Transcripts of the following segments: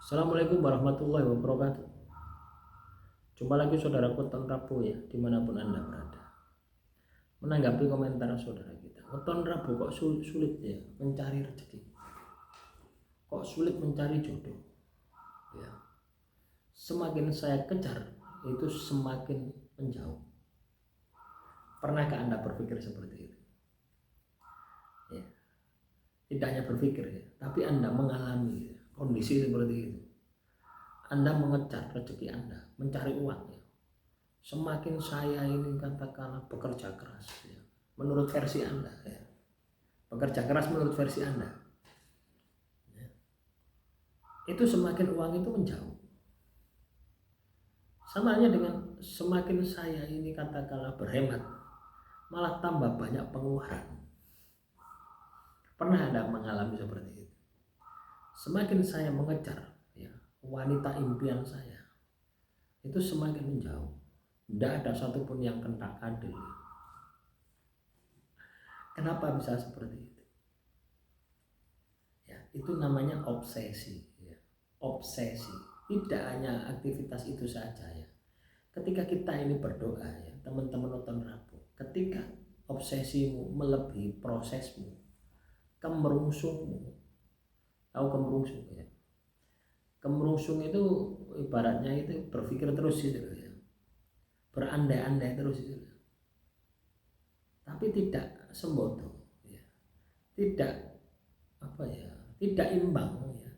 Assalamualaikum warahmatullahi wabarakatuh. Jumpa lagi saudaraku Weton Rabu ya, dimanapun Anda berada. Menanggapi komentar saudara kita, Weton Rabu kok sulit ya mencari rezeki, kok sulit mencari jodoh ya. Semakin saya kejar itu semakin menjauh. Pernahkah Anda berpikir seperti itu? Ya. Tidak hanya berpikir ya, tapi Anda mengalami kondisi seperti itu. Anda mengejar rezeki Anda, mencari uang ya. Semakin saya ini katakanlah bekerja keras ya, menurut versi Anda ya. Bekerja keras menurut versi Anda ya. Itu semakin uang itu menjauh. Sama halnya dengan semakin saya ini katakanlah berhemat, malah tambah banyak pengeluaran. Pernah Anda mengalami seperti itu? Semakin saya mengejar ya, wanita impian saya itu semakin menjauh. Tidak ada satupun yang kena adil. Kenapa bisa seperti itu? Ya, itu namanya obsesi ya. Obsesi. Tidak hanya aktivitas itu saja ya. Ketika kita ini berdoa ya, teman-teman Weton Rabu, ketika obsesimu melebihi prosesmu, kemerungsungmu. Tahu kemerungsung ya? Kemerungsung itu ibaratnya itu berpikir terus gitu ya, berandai-andai terus gitu, tapi tidak sembodo ya, tidak tidak imbang ya,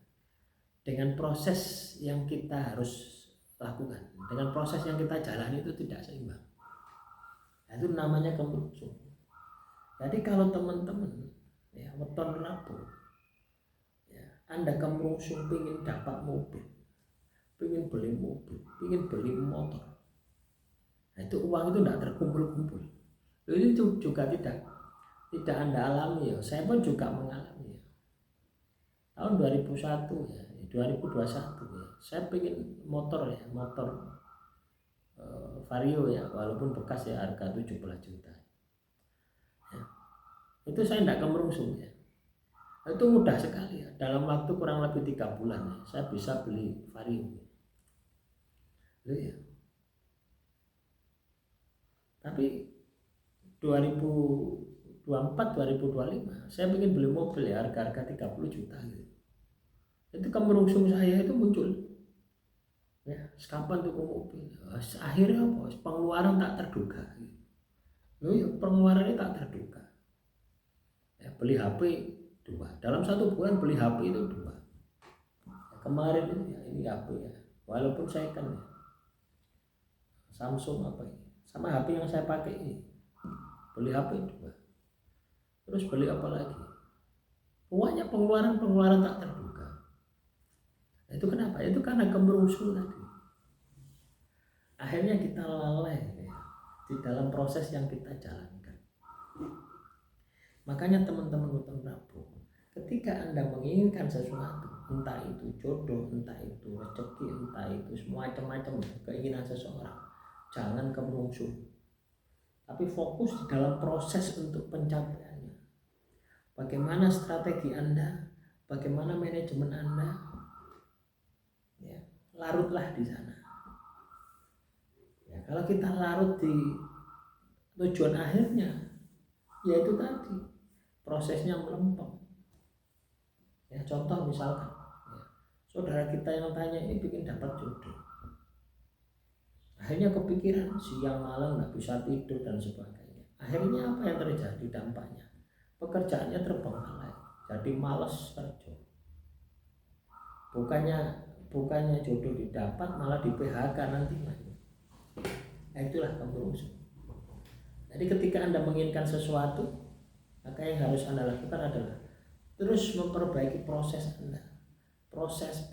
dengan proses yang kita harus lakukan, dengan proses yang kita jalani itu tidak seimbang. Nah, itu namanya kemerungsung. Jadi kalau teman-teman ya Weton Rabu ya, Anda kemerungsung ingin dapat mobil, ingin beli mobil, ingin beli motor. Nah, itu uang itu tidak terkumpul-kumpul. Ini juga tidak Anda alami ya. Saya pun juga mengalami ya. Tahun 2001 ya, 2021 ya. Saya ingin motor ya, motor Vario ya, walaupun bekas ya, harga 17 juta. Ya. Itu saya tidak kemerungsung ya. Itu mudah sekali ya. Dalam waktu kurang lebih 3 bulan ya, saya bisa beli Vario. Ya. Tapi 2024-2025 saya ingin beli mobil ya, harga 30 juta gitu. Itu kemerungsung saya itu muncul ya, kapan tuh mobil. Akhirnya apa? Pengeluaran tak terduga gitu. Ya, pengeluarannya tak terduga ya, beli HP 2 dalam 1 bulan, beli HP itu 2 ya, kemarin itu ya, ini HP ya, walaupun saya kan ya, Samsung apa ini, sama HP yang saya pakai ini, beli HP 2, terus beli apa lagi, pokoknya pengeluaran tak terduga. Nah, itu kenapa? Itu karena kemerungsung tadi. Akhirnya kita lalai ya, di dalam proses yang kita jalankan. Makanya teman-teman Weton Rabu, ketika Anda menginginkan sesuatu, entah itu jodoh, entah itu rezeki, entah itu macam-macam keinginan seseorang, jangan kemerungsung, tapi fokus di dalam proses untuk pencapaiannya. Bagaimana strategi Anda, bagaimana manajemen Anda, ya, larutlah di sana. Ya, kalau kita larut di tujuan akhirnya, yaitu tadi prosesnya melempem. Ya, contoh misalkan, ya, saudara kita yang tanya ini bikin dapat jodoh, akhirnya kepikiran siang malam nggak bisa tidur dan sebagainya. Akhirnya apa yang terjadi dampaknya? Pekerjaannya terbengkalai, jadi malas kerja. Bukannya jodoh didapat, malah di PHK nantinya. Nah, itulah kemerungsung. Jadi ketika Anda menginginkan sesuatu, maka yang harus Anda lakukan adalah terus memperbaiki proses Anda. Proses.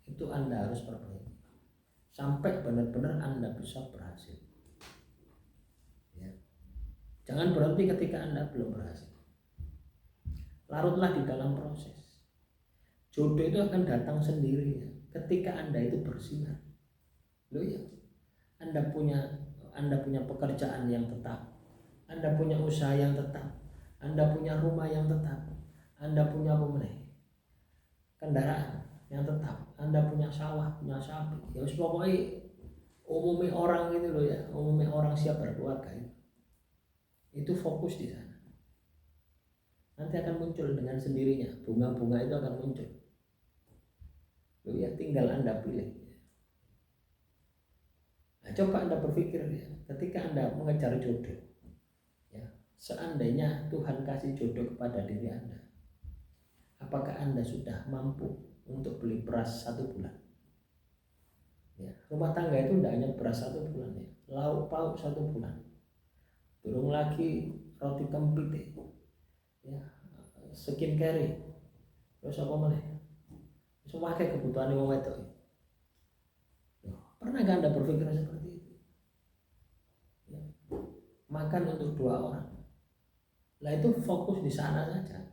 Itu Anda harus perbaiki sampai benar-benar Anda bisa berhasil. Ya. Jangan berhenti ketika Anda belum berhasil. Larutlah di dalam proses. Jodoh itu akan datang sendiri ya, ketika Anda itu bersinar. Loh ya, Anda punya pekerjaan yang tetap, Anda punya usaha yang tetap, Anda punya rumah yang tetap, Anda punya apa? kendaraan yang tetap, Anda punya sawah, punya sapi, ya pokoknya umumnya orang gitu loh ya, umumnya orang siap berkeluarga itu fokus di sana. Nanti akan muncul dengan sendirinya, bunga-bunga itu akan muncul. Loh ya, tinggal Anda pilih. Nah, coba Anda berpikir ya, ketika Anda mengejar jodoh, ya, seandainya Tuhan kasih jodoh kepada diri Anda, apakah Anda sudah mampu untuk beli beras 1 bulan? Ya, rumah tangga itu tidak hanya beras 1 bulan ya, lauk pauk 1 bulan, belum lagi roti kempit ya, skincare, terus apa malah, semua kayak kebutuhan yang itu. Pernah gak Anda berpikir seperti itu? Ya, makan untuk 2 orang, lah itu fokus di sana saja.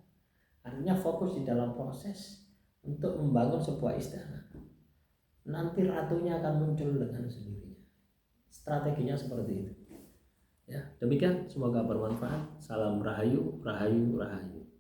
Artinya fokus di dalam proses untuk membangun sebuah istana. Nanti ratunya akan muncul dengan sendirinya. Strateginya seperti itu. Ya, demikian, semoga bermanfaat. Salam rahayu, rahayu, rahayu.